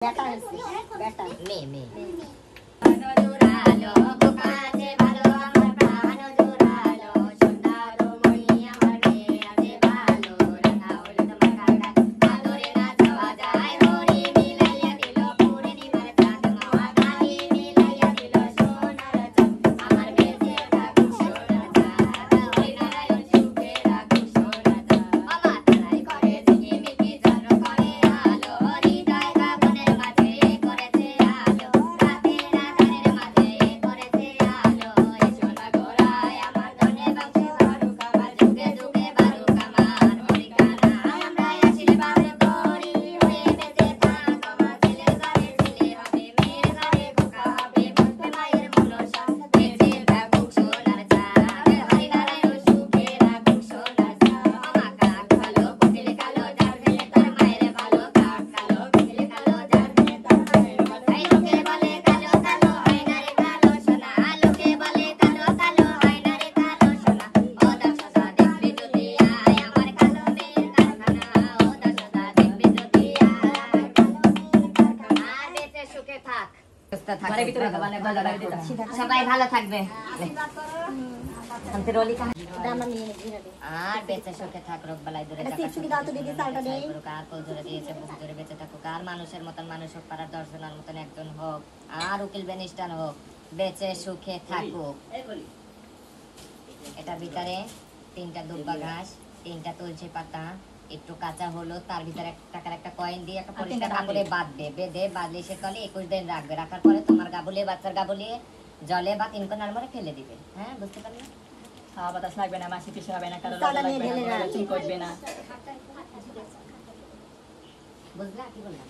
বেটা হচ্ছে বেটা মেয়ে মেয়ে সবাই ভালো থাকবে আর বেঁচে সুখে থাক, রোগ বালাই দূরে বেঁচে থাকুক, আর মানুষের মতন মানুষ হোক, পাড়ার দর্শনার মতন একজন হোক, আর উকিল বেনিস্টার হোক, বেঁচে সুখে থাকুক। এটার ভিতরে 3টা দুব্বা ঘাস, 3টা তুলসী পাতা, একটু কাঁচা হলুদ, তার ভিতরে 1 টাকার একটা কয়েন দিয়ে একটা পরিষ্কার কাপড়ে বাঁধবে, বেঁধে বালিশের তলে 21 দিন রাখবে। রাখার পরে তোমার গাবুলিয়ে বাচ্চার গাবুলিয়ে জলে বা 3 কোণার মধ্যে ফেলে দিবে। হ্যাঁ, বুঝতে পারলে? হাওয়া বাতাস লাগবে না, মাছি পিছু হবে না, কারো লাগবে না, চুল করবে না। বুঝলা কি বললাম?